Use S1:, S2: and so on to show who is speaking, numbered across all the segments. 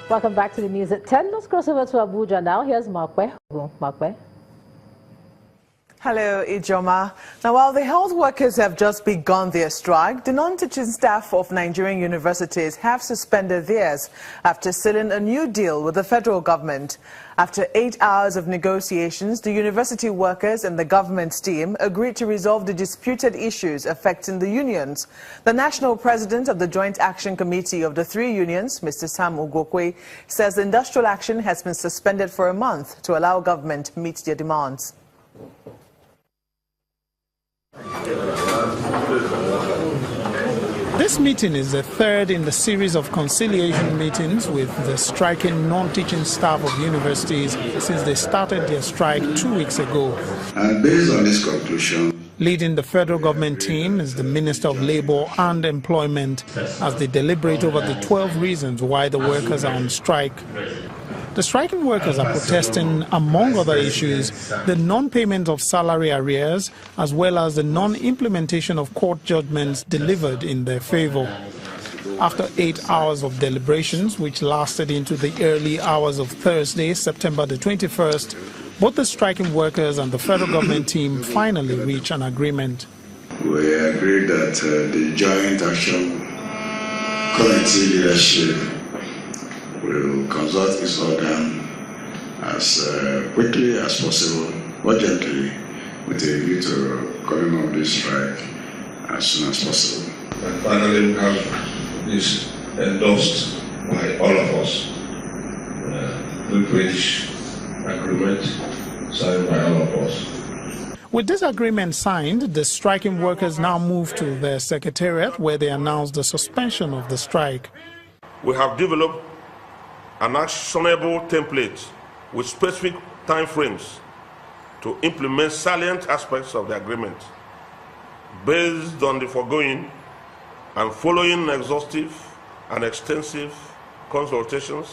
S1: Welcome back to the news at 10. Let's cross over to Abuja now. Here's Markwe. Markwe.
S2: Hello, Ijoma. Now, while the health workers have just begun their strike, the non-teaching staff of Nigerian universities have suspended theirs after sealing a new deal with the federal government. After 8 hours of negotiations, the university workers and the government's team agreed to resolve the disputed issues affecting the unions. The national president of the Joint Action Committee of the three unions, Mr. Sam Ugokwe, says the industrial action has been suspended for a month to allow government to meet their demands.
S3: This meeting is the third in the series of conciliation meetings with the striking non-teaching staff of universities since they started their strike 2 weeks ago.
S4: And based on this conclusion,
S3: leading the federal government team is the Minister of Labour and Employment as they deliberate over the 12 reasons why the workers are on strike. The striking workers are protesting, among other issues, the non-payment of salary arrears, as well as the non-implementation of court judgments delivered in their favor. After 8 hours of deliberations, which lasted into the early hours of Thursday, September the 21st, both the striking workers and the federal government team finally reached an agreement.
S4: We agreed that the Joint Action Committee leadership will consult its organ as quickly as possible, urgently, with a view to coming off this strike as soon as possible.
S5: And finally, we have this endorsed by all of us, three-page agreement signed by all of us.
S3: With this agreement signed, the striking workers now move to their secretariat where they announced the suspension of the strike.
S6: We have developed an actionable template with specific time frames to implement salient aspects of the agreement. Based on the foregoing and following exhaustive and extensive consultations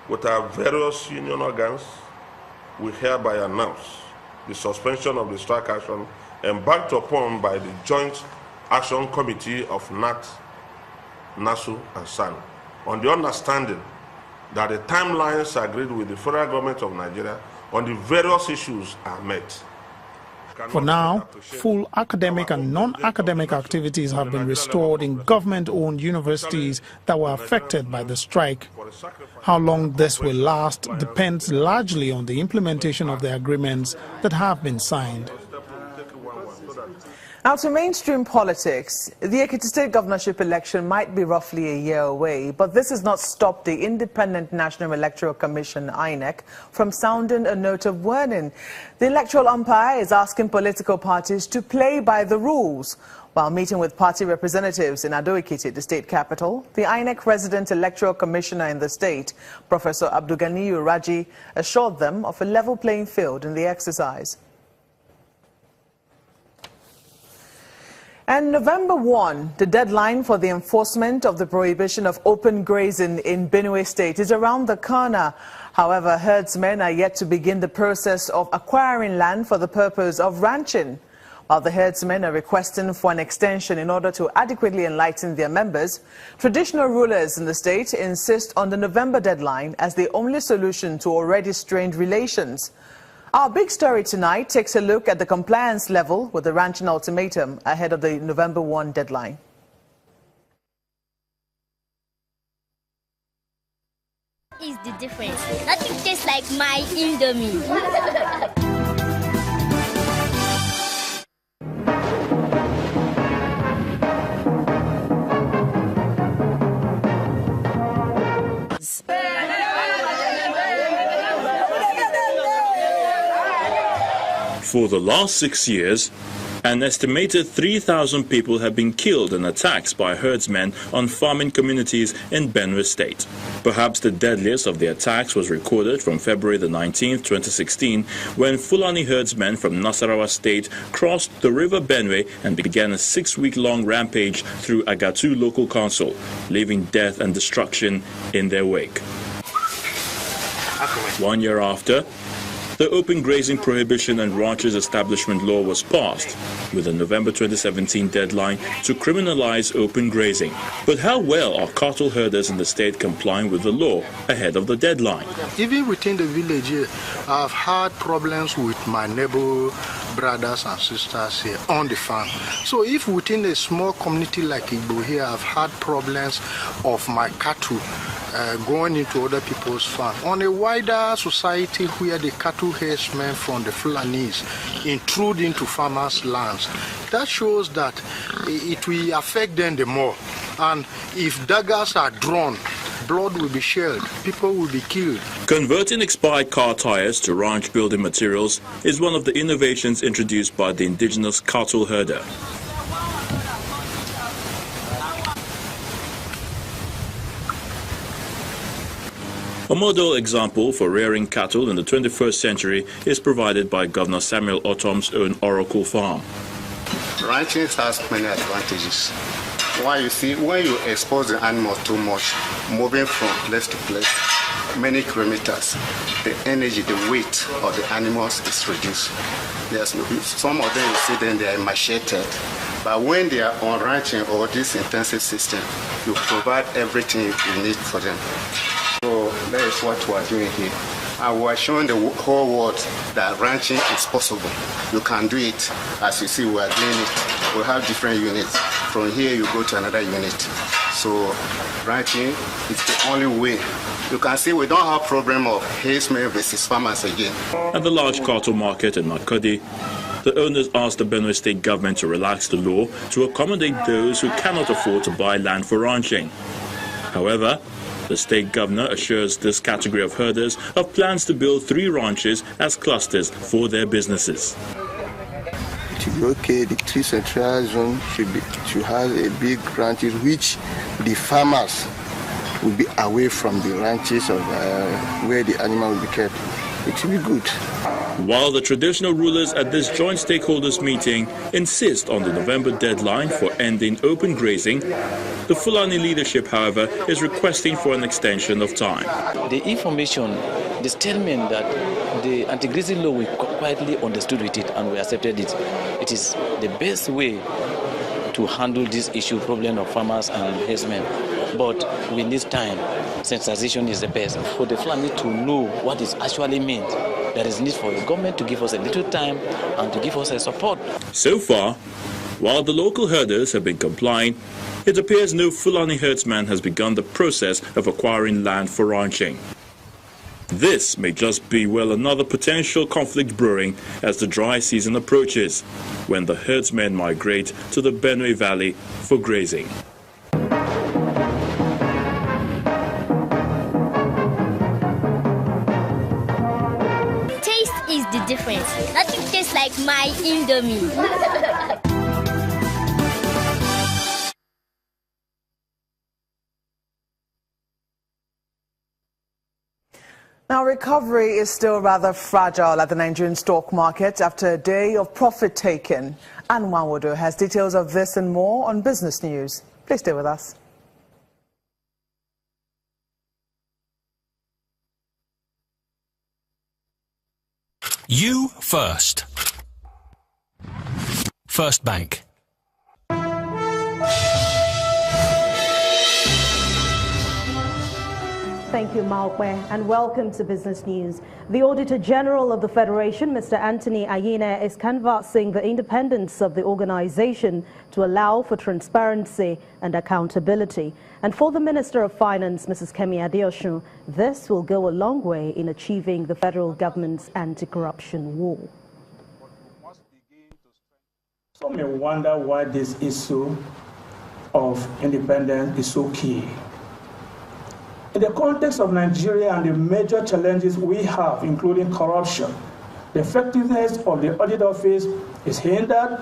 S6: with our various union organs, we hereby announce the suspension of the strike action embarked upon by the Joint Action Committee of NAT, NASU, and SAN, on the understanding that the timelines agreed with the federal government of Nigeria on the various issues are met.
S3: For now, full academic and non-academic activities have been restored in government-owned universities that were affected by the strike. How long this will last depends largely on the implementation of the agreements that have been signed.
S2: Now to mainstream politics, the Ekiti State governorship election might be roughly a year away, but this has not stopped the Independent National Electoral Commission, INEC, from sounding a note of warning. The electoral umpire is asking political parties to play by the rules. While meeting with party representatives in Ado-Ekiti, the state capital, the INEC resident electoral commissioner in the state, Professor Abdulganiyu Raji, assured them of a level playing field in the exercise. And November 1, the deadline for the enforcement of the prohibition of open grazing in Benue State is around the corner. However, herdsmen are yet to begin the process of acquiring land for the purpose of ranching. While the herdsmen are requesting for an extension in order to adequately enlighten their members, traditional rulers in the state insist on the November deadline as the only solution to already strained relations. Our big story tonight takes a look at the compliance level with the ranching ultimatum ahead of the November 1 deadline.
S7: Is the difference? Nothing tastes like my Indomie.
S8: For the last 6 years, an estimated 3,000 people have been killed in attacks by herdsmen on farming communities in Benue State. Perhaps the deadliest of the attacks was recorded from February the 19th, 2016, when Fulani herdsmen from Nasarawa State crossed the river Benue and began a 6-week-long rampage through Agatu local council, leaving death and destruction in their wake. 1 year after, the Open Grazing Prohibition and Ranches Establishment Law was passed, with a November 2017 deadline to criminalize open grazing. But how well are cattle herders in the state complying with the law ahead of the deadline?
S9: Even within the village here, I've had problems with my neighbor brothers and sisters here on the farm. So if within a small community like Igbo here, I've had problems of my cattle going into other people's farm. On a wider society where the cattle herdsmen from the Fulanis intrude into farmers' lands, that shows that it will affect them the more. And if daggers are drawn, blood will be shed, people will be killed.
S8: Converting expired car tires to ranch building materials is one of the innovations introduced by the indigenous cattle herder. A model example for rearing cattle in the 21st century is provided by Governor Samuel Otom's own Oracle Farm.
S10: Ranching has many advantages. Why, you see, when you expose the animal too much, moving from place to place, many kilometers, the energy, the weight of the animals is reduced. Some of them, you see them, they are macheted. But when they are on ranching or this intensive system, you provide everything you need for them. So that is what we are doing here. And we are showing the whole world that ranching is possible. You can do it. As you see, we are doing it. We have different units. From here, you go to another unit. So ranching is the only way. You can see we don't have problem of herdsmen versus farmers again.
S8: At the large cattle market in Makodi, the owners asked the Benue State government to relax the law to accommodate those who cannot afford to buy land for ranching. However, the state governor assures this category of herders of plans to build 3 ranches as clusters for their businesses.
S9: It should be okay. The 3 central zone should have a big ranches which the farmers will be away from the ranches of where the animal will be kept. It should be good.
S8: While the traditional rulers at this joint stakeholders meeting insist on the November deadline for ending open grazing, the Fulani leadership, however, is requesting for an extension of time.
S11: The information, the statement that the anti-grazing law, we quietly understood with it and we accepted it. It is the best way to handle this issue, problem of farmers and herdsmen. But we need time. Sensitization is the best. For the Fulani to know what it actually means, there is need for the government to give us a little time and to give us a support.
S8: So far, while the local herders have been complying, it appears no Fulani herdsman has begun the process of acquiring land for ranching. This may just be, well, another potential conflict brewing as the dry season approaches, when the herdsmen migrate to the Benue Valley for grazing.
S7: Taste is the difference. Nothing tastes like my Indomie.
S2: Now, recovery is still rather fragile at the Nigerian stock market after a day of profit taking. Anne Nwanwodo has details of this and more on Business News. Please stay with us.
S12: You first. First Bank.
S13: Thank you, Maokwe, and welcome to Business News. The Auditor General of the Federation, Mr. Anthony Ayine, is canvassing the independence of the organization to allow for transparency and accountability. And for the Minister of Finance, Mrs. Kemi Adeosun, this will go a long way in achieving the federal government's anti-corruption war.
S14: Some may wonder why this issue of independence is so key. In the context of Nigeria and the major challenges we have, including corruption, the effectiveness of the audit office is hindered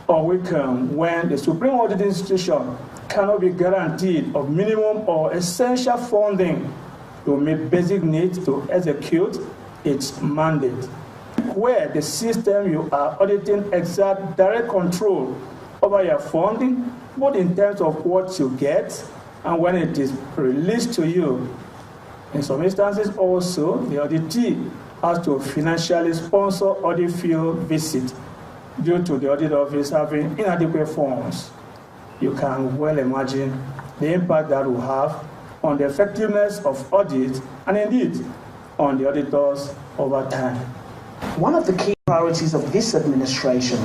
S14: or weakened when the Supreme Audit Institution cannot be guaranteed of minimum or essential funding to meet basic needs to execute its mandate. Where the system you are auditing exerts direct control over your funding, both in terms of what you get and when it is released to you. In some instances also, the auditee has to financially sponsor audit field visit due to the audit office having inadequate funds. You can well imagine the impact that will have on the effectiveness of audit and indeed on the auditors over time.
S15: One of the key priorities of this administration,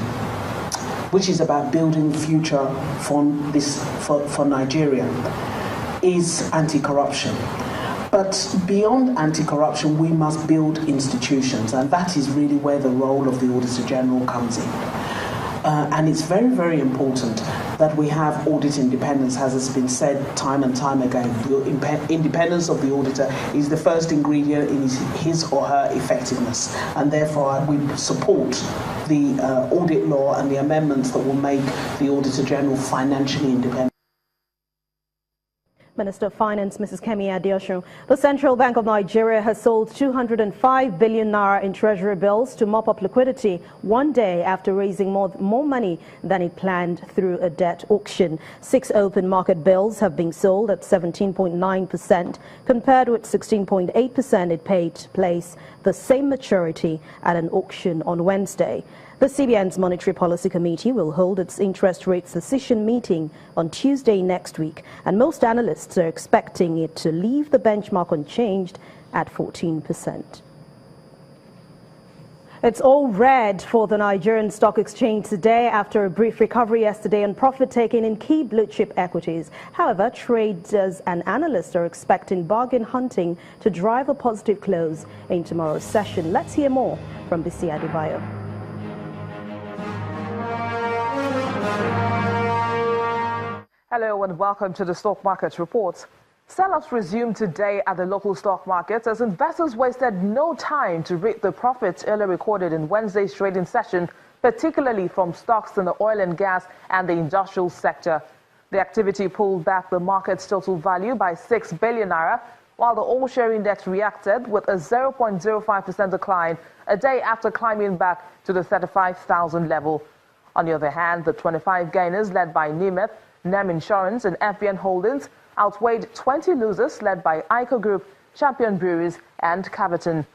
S15: which is about building the future for Nigeria, is anti-corruption. But beyond anti-corruption, we must build institutions, and that is really where the role of the Auditor General comes in. And it's very, very important that we have audit independence, as has been said time and time again. The independence of the auditor is the first ingredient in his or her effectiveness, and therefore we support the audit law and the amendments that will make the Auditor General financially independent.
S13: Minister of Finance, Mrs. Kemi Adeosun. The Central Bank of Nigeria has sold 205 billion naira in treasury bills to mop up liquidity one day after raising more money than it planned through a debt auction. 6 open market bills have been sold at 17.9% compared with 16.8% it paid to place the same maturity at an auction on Wednesday. The CBN's Monetary Policy Committee will hold its interest rates decision meeting on Tuesday next week, and most analysts are expecting it to leave the benchmark unchanged at 14%. It's all red for the Nigerian Stock Exchange today after a brief recovery yesterday and profit taking in key blue-chip equities. However, traders and analysts are expecting bargain hunting to drive a positive close in tomorrow's session. Let's hear more from Bisi Adebayo.
S2: Hello and welcome to the Stock Market Report. Sell-offs resumed today at the local stock markets as investors wasted no time to reap the profits earlier recorded in Wednesday's trading session, particularly from stocks in the oil and gas and the industrial sector. The activity pulled back the market's total value by 6 billion naira, while the all-share index reacted with a 0.05% decline a day after climbing back to the 35,000 level. On the other hand, the 25 gainers led by Nemeth, NEM Insurance and FBN Holdings outweighed 20 losers led by ICO Group, Champion Breweries and Caverton.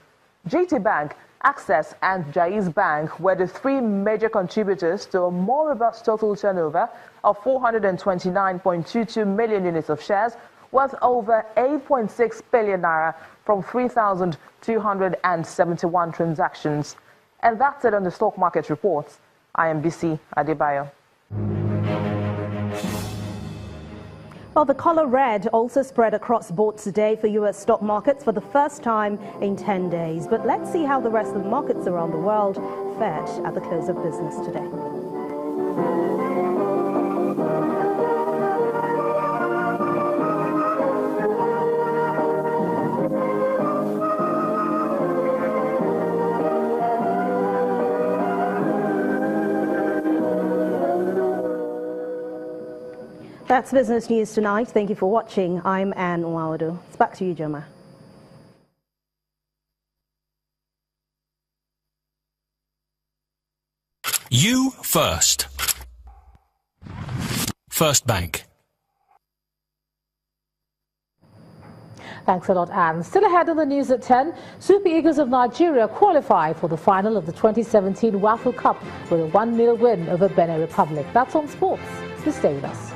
S2: GT Bank, Access and Jaiz Bank were the 3 major contributors to a more robust total turnover of 429.22 million units of shares worth over 8.6 billion naira from 3,271 transactions. And that's it on the Stock Market Reports. I am Bisi Adebayo.
S13: Well, the color red also spread across board today for U.S. stock markets for the first time in 10 days. But let's see how the rest of the markets around the world fared at the close of business today. That's Business News tonight. Thank you for watching. I'm Anne Nwaudu. It's back to you, Joma.
S12: You first. First Bank.
S1: Thanks a lot, Anne. Still ahead of the news at 10, Super Eagles of Nigeria qualify for the final of the 2017 WAFU Cup with a 1-0 win over Benin Republic. That's on sports. Please stay with us.